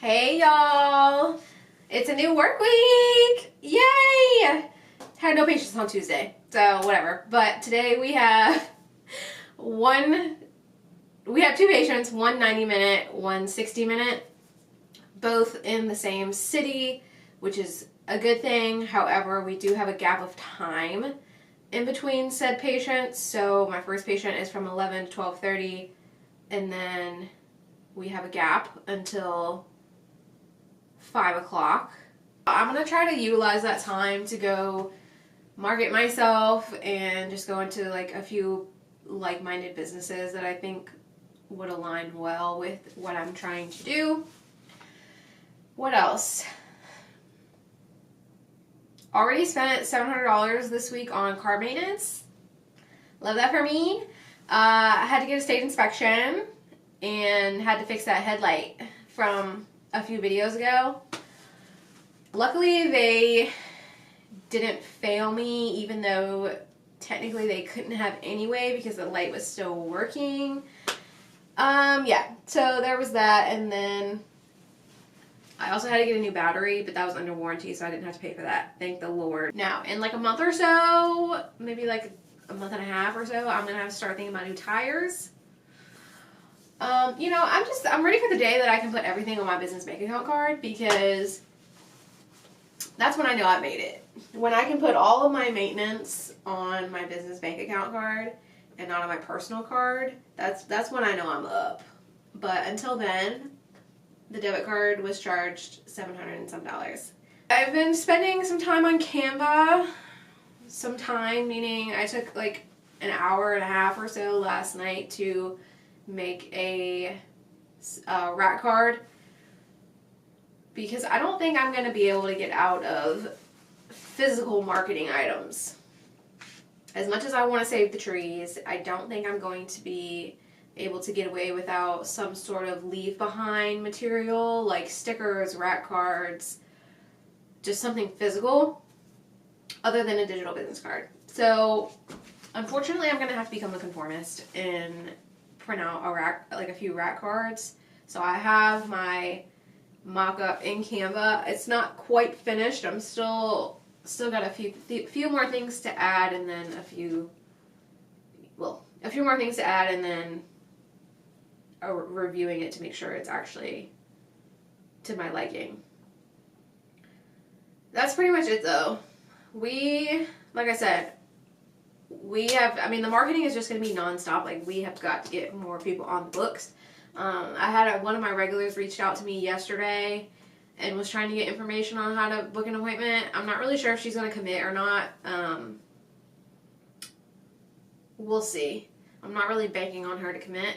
Hey y'all! It's a new work week! Yay! Had no patients on Tuesday, so whatever. But today we have two patients, one 90-minute, one 60-minute, both in the same city, which is a good thing. However, we do have a gap of time in between said patients. So my first patient is from 11 to 12:30, and then we have a gap until 5 o'clock. I'm going to try to utilize that time to go market myself and just go into like a few like-minded businesses that I think would align well with what I'm trying to do. What else? Already spent $700 this week on car maintenance. Love that for me. I had to get a state inspection and had to fix that headlight from a few videos ago. Luckily, they didn't fail me, even though technically they couldn't have anyway because the light was still working. Yeah, so there was that, and then I also had to get a new battery, but that was under warranty, so I didn't have to pay for that. Thank the Lord. Now, in like a month or so, maybe like a month and a half or so, I'm gonna have to start thinking about new tires. I'm ready for the day that I can put everything on my business bank account card, because that's when I know I made it. When I can put all of my maintenance on my business bank account card and not on my personal card, that's when I know I'm up. But until then, the debit card was charged $700 and some. I've been spending some time on Canva. Some time, meaning I took like an hour and a half or so last night to make a rat card, because I don't think I'm going to be able to get out of physical marketing items. As much as I want to save the trees, I don't think I'm going to be able to get away without some sort of leave behind material like stickers, rat cards, just something physical other than a digital business card. So unfortunately, I'm going to have to become a conformist and print out a few rat cards. So I have my mock-up in Canva. It's not quite finished. I'm still got a few more things to add, and then a few more things to add, and then reviewing it to make sure it's actually to my liking. That's pretty much it though. Like I said, the marketing is just going to be nonstop. Like, we have got to get more people on the books. I had one of my regulars reached out to me yesterday and was trying to get information on how to book an appointment. I'm not really sure if she's going to commit or not. We'll see. I'm not really banking on her to commit.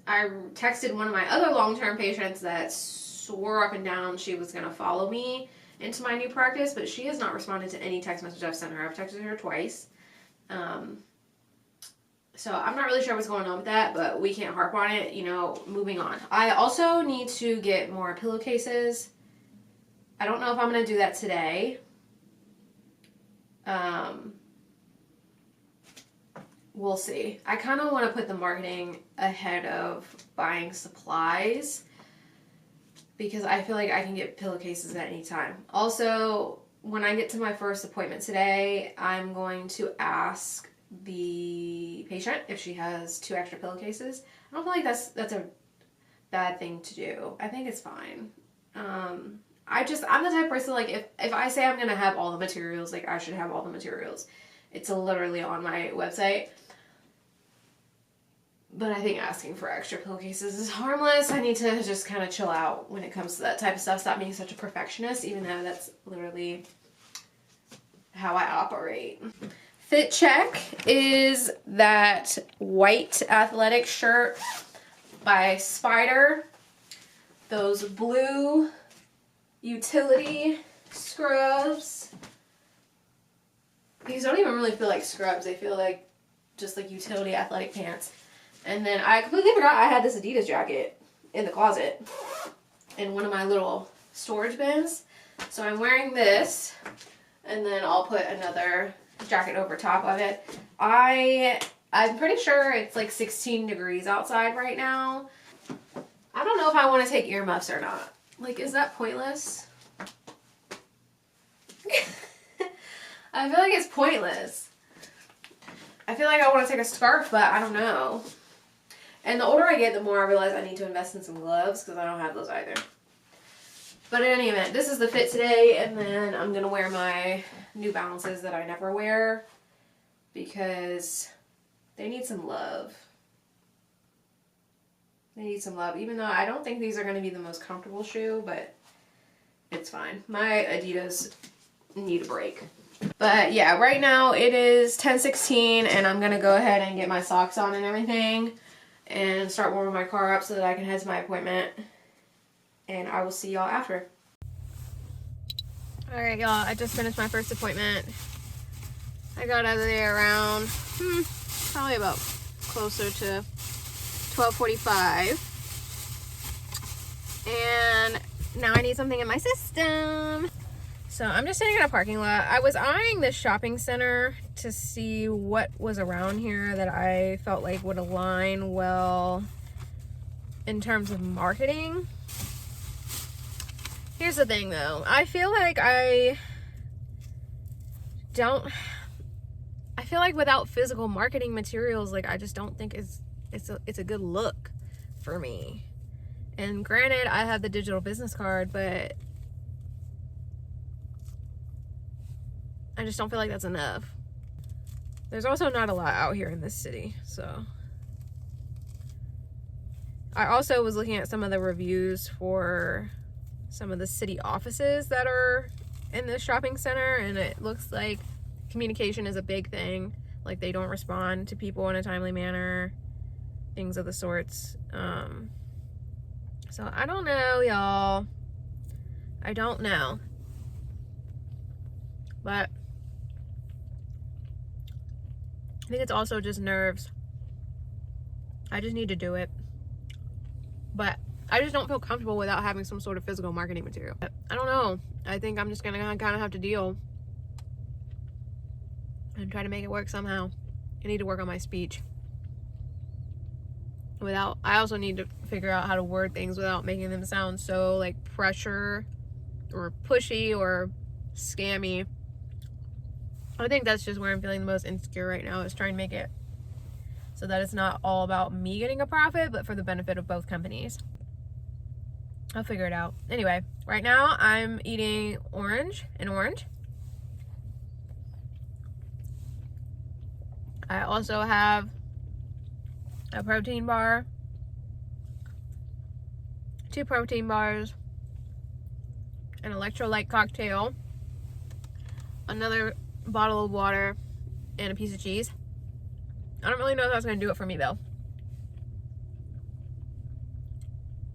I texted one of my other long-term patients that swore up and down she was going to follow me into my new practice, but she has not responded to any text message I've sent her. I've texted her twice. So I'm not really sure what's going on with that, but we can't harp on it, moving on. I also need to get more pillowcases. I don't know if I'm going to do that today. We'll see. I kind of want to put the marketing ahead of buying supplies, because I feel like I can get pillowcases at any time. Also, when I get to my first appointment today, I'm going to ask the patient if she has 2 extra pillowcases. I don't feel like that's a bad thing to do. I think it's fine. I'm the type of person, like, if I say I'm going to have all the materials, like, I should have all the materials. It's literally on my website. But I think asking for extra pillowcases is harmless. I need to just kind of chill out when it comes to that type of stuff. Stop being such a perfectionist, even though that's literally how I operate. Fit check is that white athletic shirt by Spider. Those blue utility scrubs. These don't even really feel like scrubs. They feel like just like utility athletic pants. And then I completely forgot I had this Adidas jacket in the closet in one of my little storage bins. So I'm wearing this, and then I'll put another jacket over top of it. I'm pretty sure it's like 16 degrees outside right now. I don't know if I want to take earmuffs or not. Like, is that pointless? I feel like it's pointless. I feel like I want to take a scarf, but I don't know. And the older I get, the more I realize I need to invest in some gloves because I don't have those either. But in any event, this is the fit today, and then I'm going to wear my New Balances that I never wear because they need some love. They need some love, even though I don't think these are going to be the most comfortable shoe, but it's fine. My Adidas need a break. But yeah, right now it is 10:16, and I'm going to go ahead and get my socks on and everything and start warming my car up so that I can head to my appointment. And I will see y'all after. Alright, y'all, I just finished my first appointment. I got out of there around, probably about closer to 12:45. And now I need something in my system. So I'm just sitting in a parking lot. I was eyeing this shopping center to see what was around here that I felt like would align well in terms of marketing. Here's the thing though. I feel like without physical marketing materials, like I just don't think it's a good look for me. And granted, I have the digital business card, but I just don't feel like that's enough. There's also not a lot out here in this city, so. I also was looking at some of the reviews for some of the city offices that are in this shopping center, and it looks like communication is a big thing. Like, they don't respond to people in a timely manner, things of the sorts. So I don't know, y'all. I don't know. But I think it's also just nerves. I just need to do it. But I just don't feel comfortable without having some sort of physical marketing material. I don't know. I think I'm just gonna kind of have to deal and try to make it work somehow. I need to work on my speech. I also need to figure out how to word things without making them sound so like pressure or pushy or scammy. I think that's just where I'm feeling the most insecure right now, is trying to make it so that it's not all about me getting a profit, but for the benefit of both companies. I'll figure it out. Anyway, right now I'm eating an orange. I also have a protein bar, 2 protein bars, an electrolyte cocktail, another bottle of water, and a piece of cheese. I don't really know if that's going to do it for me though.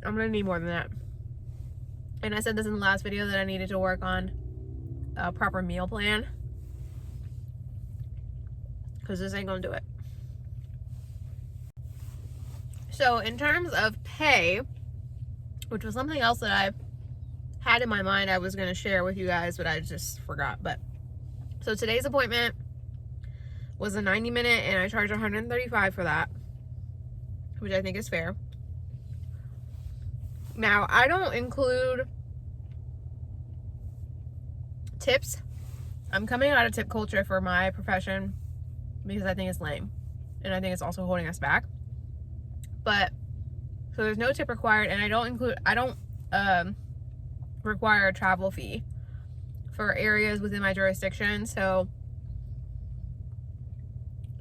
I'm going to need more than that. And I said this in the last video that I needed to work on a proper meal plan, because this ain't going to do it. So in terms of pay, which was something else that I had in my mind I was going to share with you guys, but I just forgot. But so today's appointment was a 90-minute, and I charged $135 for that, which I think is fair. Now, I don't include tips. I'm coming out of tip culture for my profession because I think it's lame, and I think it's also holding us back. But so there's no tip required, and I don't require a travel fee for areas within my jurisdiction. So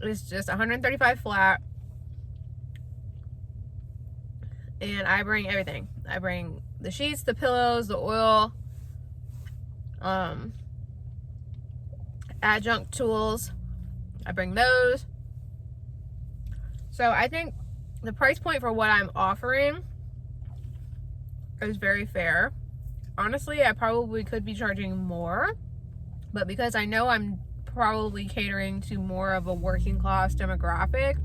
it's just $135 flat, and I bring everything. I bring the sheets, the pillows, the oil, adjunct tools. I bring those. So I think the price point for what I'm offering is very fair. Honestly, I probably could be charging more, but because I know I'm probably catering to more of a working class demographic,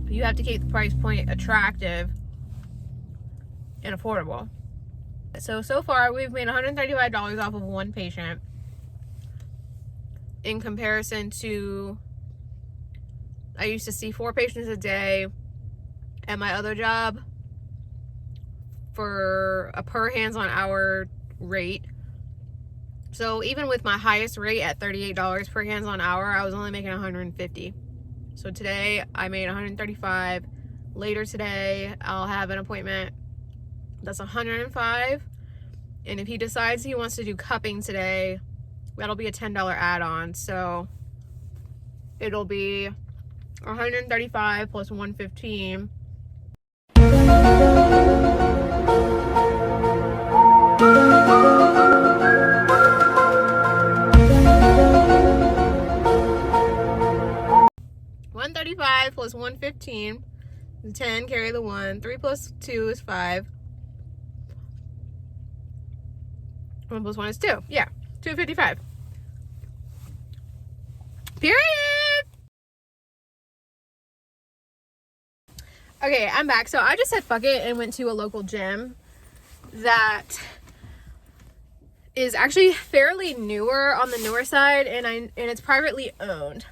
you have to keep the price point attractive and affordable. So far we've made $135 off of one patient, in comparison to, I used to see 4 patients a day at my other job for a per hands-on hour rate. So even with my highest rate at $38 per hands-on hour, I was only making $150. So today I made $135. Later today, I'll have an appointment that's $105. And if he decides he wants to do cupping today, that'll be a $10 add-on. So it'll be $135 plus $115. $135 plus $115 is 10, carry the 1. 3 plus 2 is 5. 1 plus 1 is 2. Yeah, $255. Period. Okay, I'm back. So I just said fuck it and went to a local gym that is actually fairly newer, on the newer side, and it's privately owned.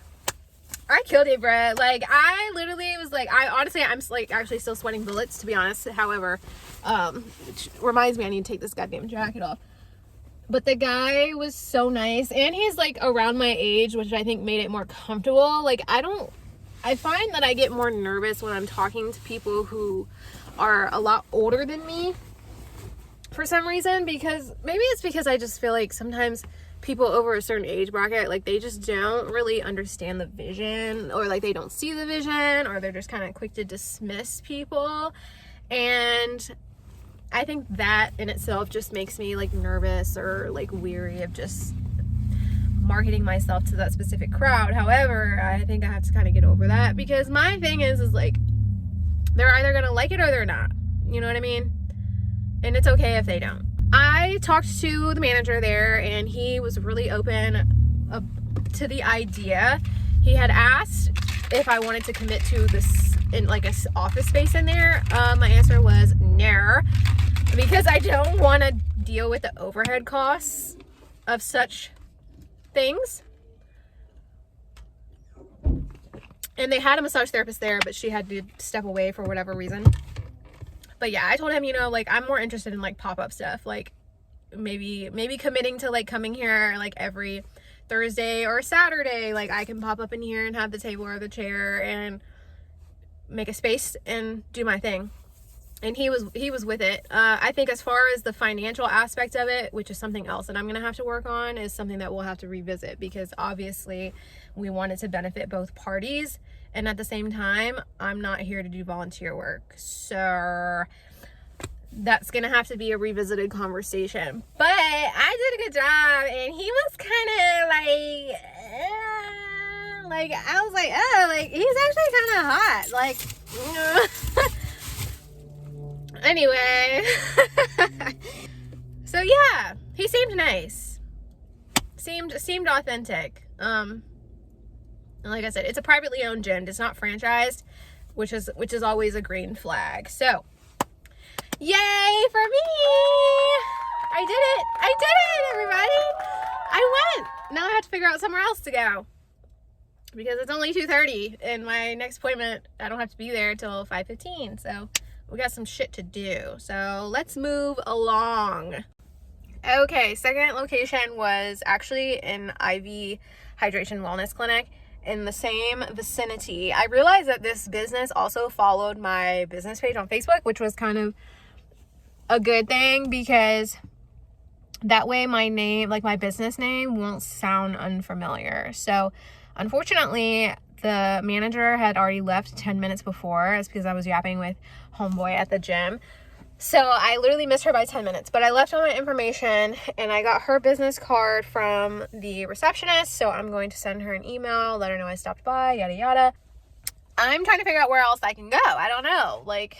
I killed it, bruh. Like, I literally was like, I'm like actually still sweating bullets, to be honest. However, which reminds me I need to take this goddamn jacket off. But the guy was so nice, and he's like around my age, which I think made it more comfortable. Like, I find that I get more nervous when I'm talking to people who are a lot older than me for some reason, because maybe it's because I just feel like sometimes people over a certain age bracket, like, they just don't really understand the vision, or like they don't see the vision, or they're just kind of quick to dismiss people. And I think that in itself just makes me like nervous or like weary of just marketing myself to that specific crowd. However, I think I have to kind of get over that, because my thing is like, they're either gonna like it or they're not, you know what I mean? And it's okay if they don't. I talked to the manager there, and he was really open to the idea. He had asked if I wanted to commit to this in like a office space in there. My answer was no, because I don't want to deal with the overhead costs of such things. And they had a massage therapist there, but she had to step away for whatever reason. But yeah, I told him, you know, like, I'm more interested in like pop-up stuff, like maybe committing to like coming here like every Thursday or Saturday. Like, I can pop up in here and have the table or the chair and make a space and do my thing. And he was with it. I think as far as the financial aspect of it, which is something else that I'm gonna have to work on, is something that we'll have to revisit, because obviously we want it to benefit both parties, and at the same time, I'm not here to do volunteer work, so that's gonna have to be a revisited conversation. But I did a good job, and he was kind of like I was like, oh, like, he's actually kind of hot, like. Anyway, so yeah, he seemed nice, seemed authentic. And like I said, it's a privately owned gym. It's not franchised, which is always a green flag. So yay for me. I did it, everybody. I went. Now I have to figure out somewhere else to go, because it's only 2:30, and my next appointment, I don't have to be there till 5:15. So we got some shit to do. So let's move along. Okay, second location was actually an IV hydration wellness clinic in the same vicinity. I realized that this business also followed my business page on Facebook, which was kind of a good thing, because that way my name, like my business name, won't sound unfamiliar. So unfortunately, the manager had already left 10 minutes before. It's because I was yapping with homeboy at the gym. So I literally missed her by 10 minutes. But I left all my information, and I got her business card from the receptionist. So I'm going to send her an email, let her know I stopped by, yada yada. I'm trying to figure out where else I can go. I don't know. Like,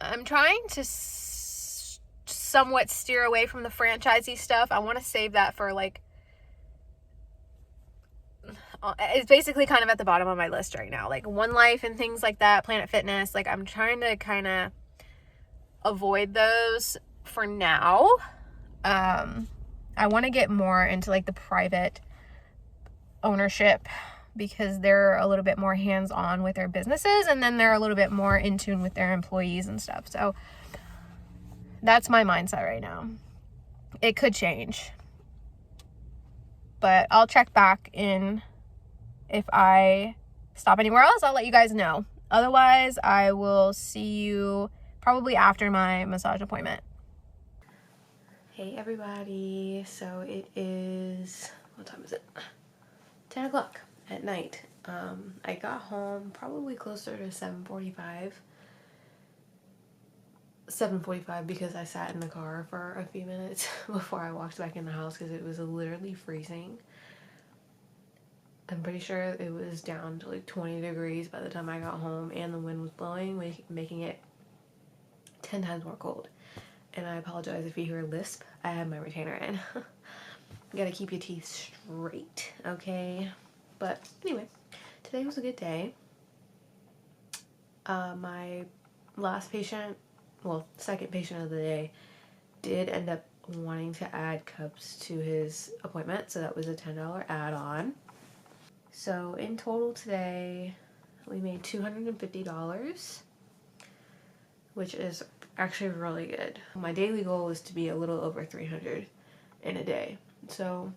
I'm trying to somewhat steer away from the franchisee stuff. I want to save that for like, it's basically kind of at the bottom of my list right now, like One Life and things like that, Planet Fitness. Like, I'm trying to kind of avoid those for now. I want to get more into like the private ownership because they're a little bit more hands-on with their businesses, and then they're a little bit more in tune with their employees and stuff. So that's my mindset right now. It could change, but I'll check back in. If I stop anywhere else, I'll let you guys know. Otherwise, I will see you probably after my massage appointment. Hey everybody, so it is, what time is it? 10 o'clock at night. I got home probably closer to 7:45 because I sat in the car for a few minutes before I walked back in the house because it was literally freezing. I'm pretty sure it was down to like 20 degrees by the time I got home, and the wind was blowing, making it 10 times more cold. And I apologize if you hear a lisp. I have my retainer in. You gotta keep your teeth straight, okay? But anyway, today was a good day. My last patient, well, second patient of the day, did end up wanting to add cups to his appointment, so that was a $10 add-on. So in total today, we made $250, which is actually really good. My daily goal is to be a little over 300 in a day. So,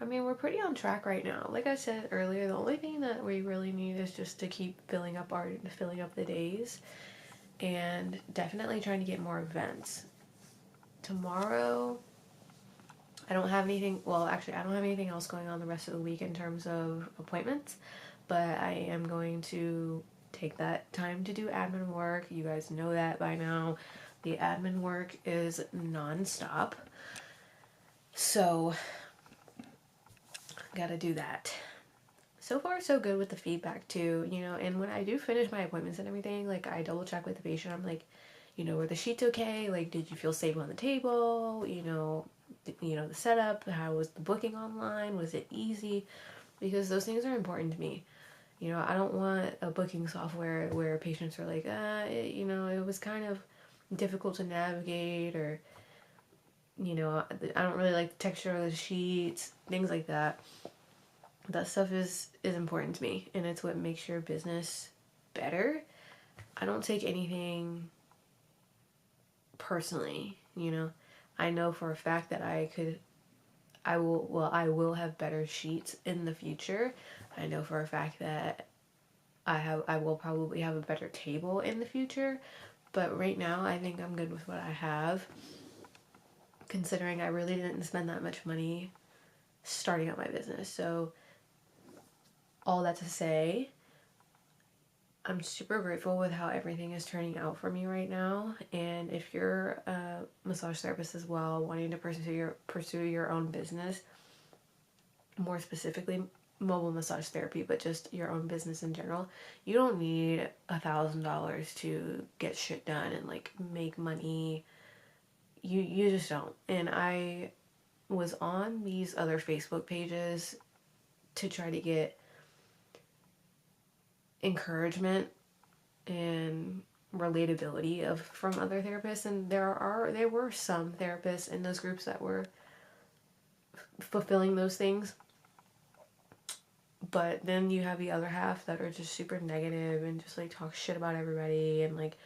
I mean, we're pretty on track right now. Like I said earlier, the only thing that we really need is just to keep filling up the days, and definitely trying to get more events. Tomorrow, I don't have anything, well, actually, I don't have anything else going on the rest of the week in terms of appointments, but I am going to take that time to do admin work. You guys know that by now. The admin work is non-stop, so gotta do that. So far, so good with the feedback too, you know, and when I do finish my appointments and everything, like, I double check with the patient. I'm like, you know, were the sheets okay? Like, did you feel safe on the table? You know, the setup, how was the booking online? Was it easy? Because those things are important to me. You know, I don't want a booking software where patients are like, you know, it was kind of difficult to navigate, or, you know, I don't really like the texture of the sheets, things like that. That stuff is important to me, and it's what makes your business better. I don't take anything personally, you know. I know for a fact that I will have better sheets in the future. I know for a fact that I will probably have a better table in the future, but right now I think I'm good with what I have, considering I really didn't spend that much money starting out my business. So all that to say, I'm super grateful with how everything is turning out for me right now. And if you're a massage therapist as well, wanting to pursue your own business, more specifically mobile massage therapy, but just your own business in general, you don't need $1,000 to get shit done and like make money. You just don't. And I was on these other Facebook pages to try to get encouragement and relatability from other therapists, and there were some therapists in those groups that were fulfilling those things, but then you have the other half that are just super negative and just like talk shit about everybody, and like,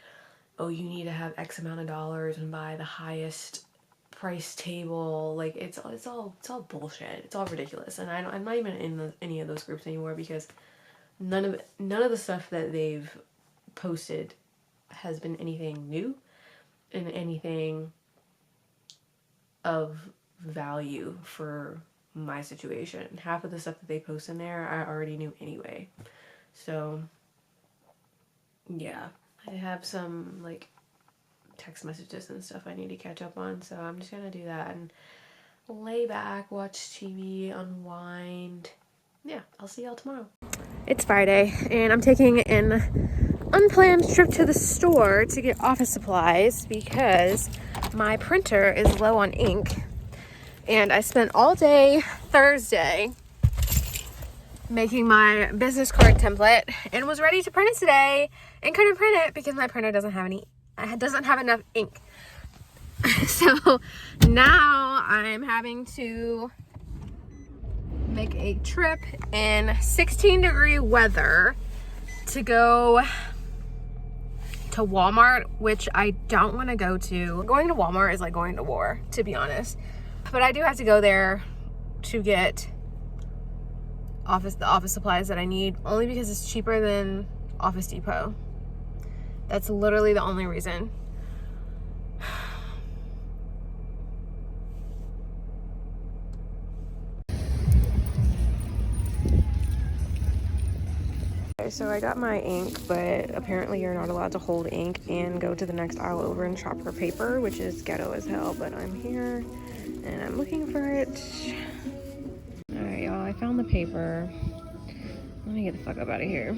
oh, you need to have X amount of dollars and buy the highest price table. Like, it's all bullshit. It's all ridiculous. And I'm not even in any of those groups anymore, because none of the stuff that they've posted has been anything new and anything of value for my situation. Half of the stuff that they post in there I already knew anyway. So yeah, I have some like text messages and stuff I need to catch up on, so I'm just gonna do that and lay back, watch TV, unwind. Yeah, I'll see y'all tomorrow. It's Friday, and I'm taking an unplanned trip to the store to get office supplies because my printer is low on ink, and I spent all day Thursday making my business card template and was ready to print it today and couldn't print it because my printer doesn't have enough ink. So now I'm having to make a trip in 16-degree weather to go to Walmart, which I don't want to go to. Going to Walmart is like going to war, to be honest. But I do have to go there to get the office supplies that I need, only because it's cheaper than Office Depot. That's literally the only reason. Okay, so I got my ink, but apparently you're not allowed to hold ink and go to the next aisle over and shop for paper, which is ghetto as hell, but I'm here and I'm looking for it. Alright, y'all, I found the paper. Let me get the fuck up out of here.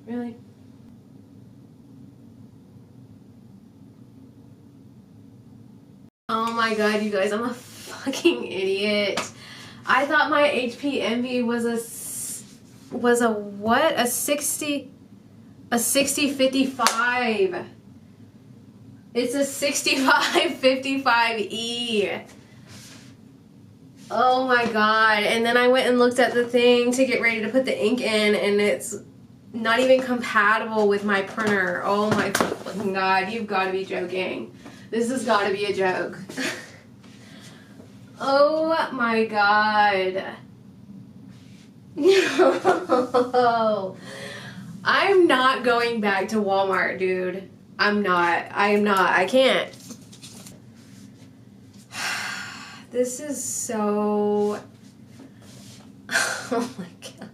Really? Oh my god, you guys, I'm a fucking idiot. I thought my HP Envy was a what? A 6055. It's a 6555E. Oh my god. And then I went and looked at the thing to get ready to put the ink in, and it's not even compatible with my printer. Oh my fucking god, you've got to be joking. This has got to be a joke. Oh my god. No. I'm not going back to Walmart, dude. I'm not. I am not. I can't. This is so... Oh my god.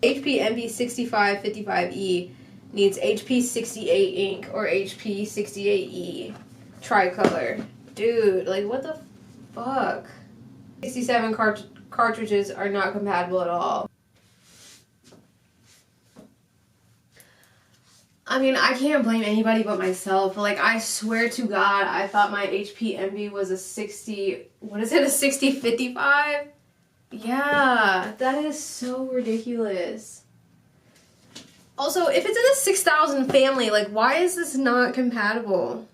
HP Envy 6555E needs HP 68 ink or HP 68E tricolor. Dude, like what the fuck? 67 cartridges are not compatible at all. I mean, I can't blame anybody but myself. Like, I swear to God, I thought my HP Envy was a 6055? Yeah, that is so ridiculous. Also, if it's in a 6000 family, like, why is this not compatible?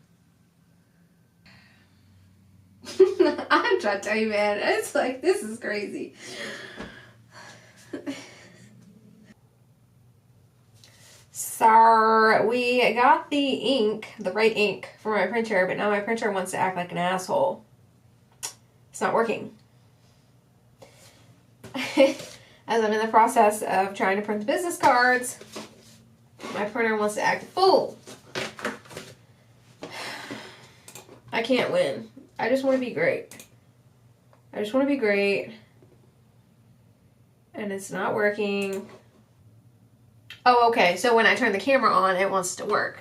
I'm trying to tell you, man. It's like, this is crazy. So, we got the ink, the right ink for my printer, but now my printer wants to act like an asshole. It's not working. As I'm in the process of trying to print the business cards, my printer wants to act a fool. I can't win. I just want to be great. I just want to be great. And it's not working. Oh, okay. So when I turn the camera on, it wants to work.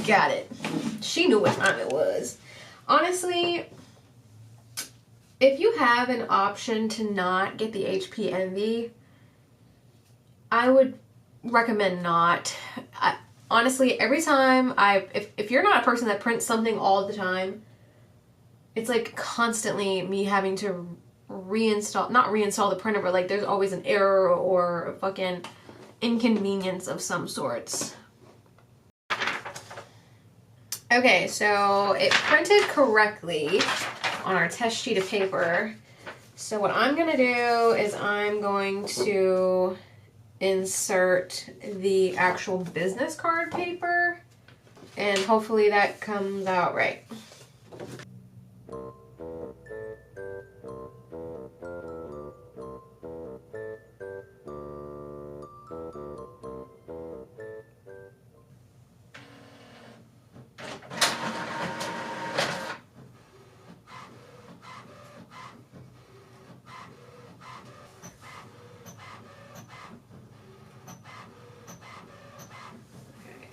Got it. She knew what time it was. Honestly, if you have an option to not get the HP Envy, I would recommend not. Honestly, every time if you're not a person that prints something all the time, it's like constantly me having to not reinstall the printer, but like there's always an error or a fucking inconvenience of some sorts. Okay, so it printed correctly on our test sheet of paper. So what I'm gonna do is I'm going to insert the actual business card paper, and hopefully that comes out right.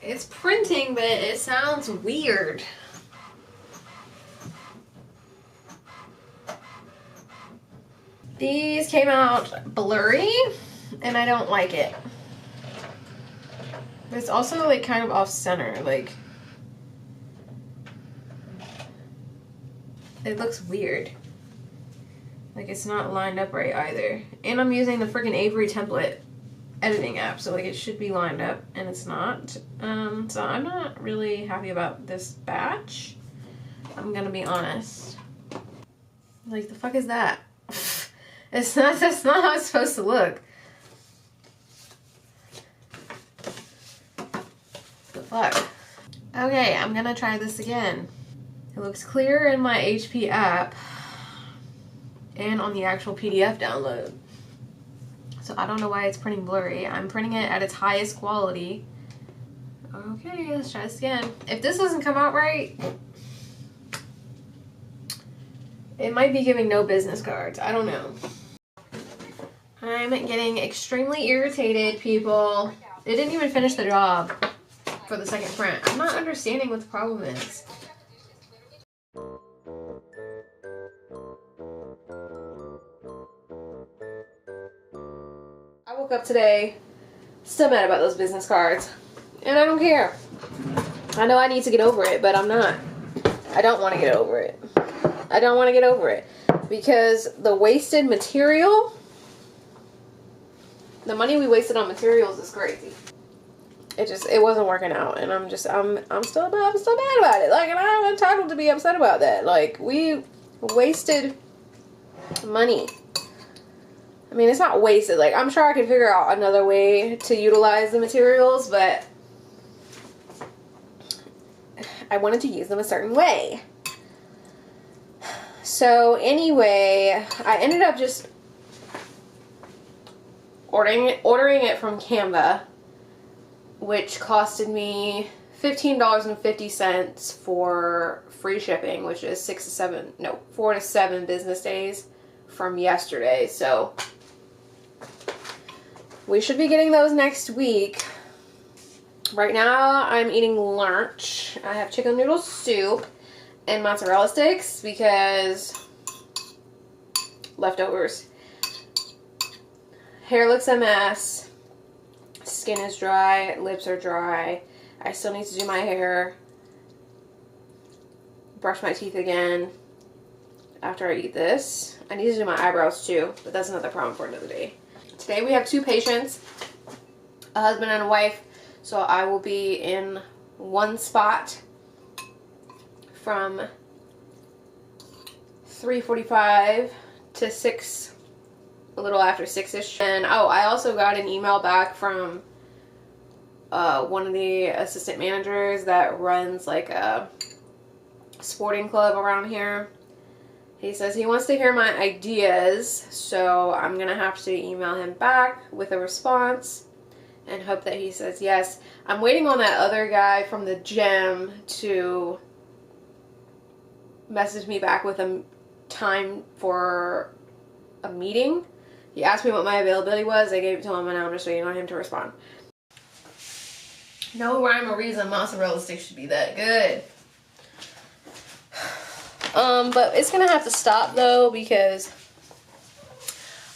It's printing, but it sounds weird. These came out blurry, and I don't like it. But it's also like kind of off center, like it looks weird. Like, it's not lined up right either. And I'm using the freaking Avery template editing app, so like it should be lined up, and it's not. So I'm not really happy about this batch. I'm gonna be honest. Like, the fuck is that? That's not how it's supposed to look. The fuck? Okay, I'm gonna try this again. It looks clear in my HP app and on the actual PDF download. So I don't know why it's printing blurry. I'm printing it at its highest quality. Okay, let's try this again. If this doesn't come out right, it might be giving no business cards. I don't know. I'm getting extremely irritated, people. It didn't even finish the job for the second print. I'm not understanding what the problem is. I woke up today still mad about those business cards, and I don't care. I know I need to get over it, but I'm not. I don't want to get over it. I don't want to get over it because the wasted material, the money we wasted on materials is crazy. It wasn't working out, and I'm still mad about it. Like, and I'm entitled to be upset about that. Like, we wasted money. I mean, it's not wasted. Like, I'm sure I could figure out another way to utilize the materials, but I wanted to use them a certain way. So anyway, I ended up just ordering it from Canva, which costed me $15.50 for free shipping, which is 4 to 7 business days from yesterday. So we should be getting those next week. Right now I'm eating lunch. I have chicken noodle soup and mozzarella sticks because leftovers. Hair looks a mess. Skin is dry. Lips are dry. I still need to do my hair. Brush my teeth again after I eat this. I need to do my eyebrows too, but that's another problem for another day. Today we have 2 patients, a husband and a wife, so I will be in one spot from 3:45 to 6, a little after 6-ish. And oh, I also got an email back from one of the assistant managers that runs like a sporting club around here. He says he wants to hear my ideas, so I'm gonna have to email him back with a response and hope that he says yes. I'm waiting on that other guy from the gym to message me back with a time for a meeting. He asked me what my availability was. I gave it to him, and now I'm just waiting on him to respond. No rhyme or reason mozzarella sticks should be that good. But it's gonna have to stop though, because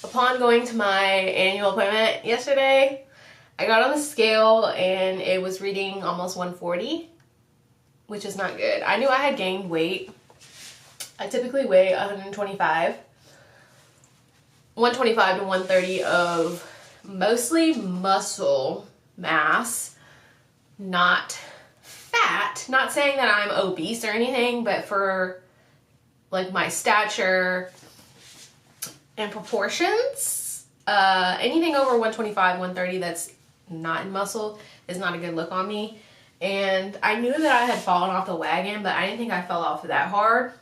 upon going to my annual appointment yesterday, I got on the scale and it was reading almost 140, which is not good. I knew I had gained weight. I typically weigh 125 to 130 of mostly muscle mass, not fat. Not saying that I'm obese or anything, but for like my stature and proportions, anything over 125, 130 that's not in muscle is not a good look on me. And I knew that I had fallen off the wagon, but I didn't think I fell off that hard.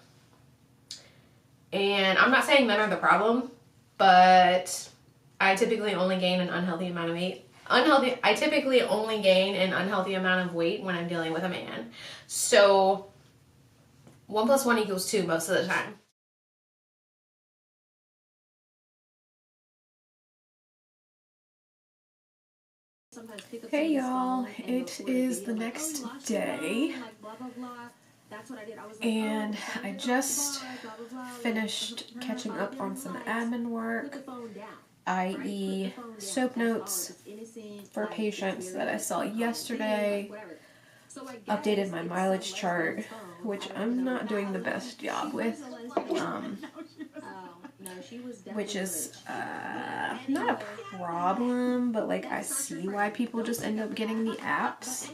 And I'm not saying men are the problem, but I typically only gain an unhealthy amount of weight. I typically only gain an unhealthy amount of weight when I'm dealing with a man. So 1 + 1 = 2 most of the time. Hey y'all, it is the next day, and I just finished catching up on some admin work, i.e. soap notes for patients that I saw yesterday, updated my mileage chart, which I'm not doing the best job with. which is not a problem, but like I see why people just end up getting the apps,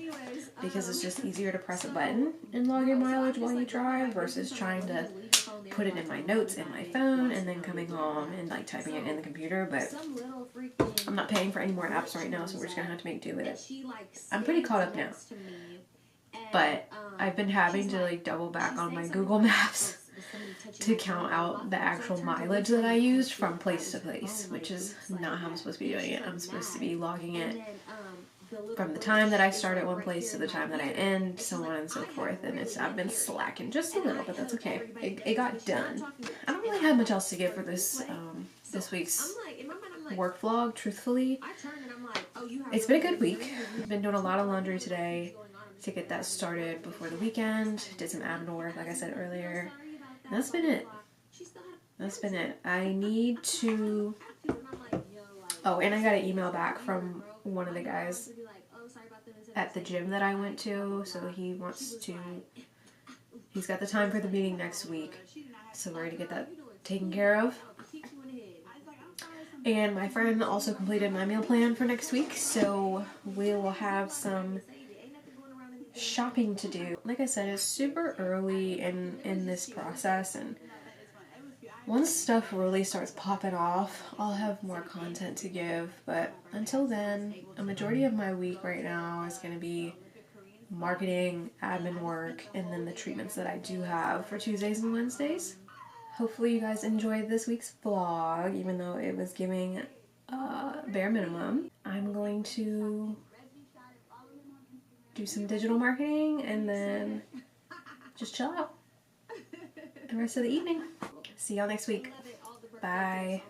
because it's just easier to press a button and log your mileage while you drive versus trying to put it in my notes in my phone and then coming home and like typing it in the computer. But I'm not paying for any more apps right now, so we're just gonna have to make do with it. I'm pretty caught up now, but I've been having to like double back on my Google Maps to count out the actual mileage that I used from place to place, which is not how I'm supposed to be doing it. I'm supposed to be logging it from the time that I start at one place to the time that I end, so on and so forth, and I've been slacking just a little, but that's okay. It got done. I don't really have much else to give for this this week's work vlog, truthfully. It's been a good week. I've been doing a lot of laundry today to get that started before the weekend. Did some admin work, like I said earlier. And that's been it. That's been it. I need to... Oh, and I got an email back from one of the guys at the gym that I went to. So he wants to... He's got the time for the meeting next week. So we're going to get that taken care of. And my friend also completed my meal plan for next week. So we will have some shopping to do. Like I said, it's super early in this process, and once stuff really starts popping off, I'll have more content to give. But until then, a majority of my week right now is going to be marketing, admin work, and then the treatments that I do have for Tuesdays and Wednesdays. Hopefully you guys enjoyed this week's vlog, even though it was giving bare minimum. I'm going to do some digital marketing and then just chill out the rest of the evening. See y'all next week. Bye.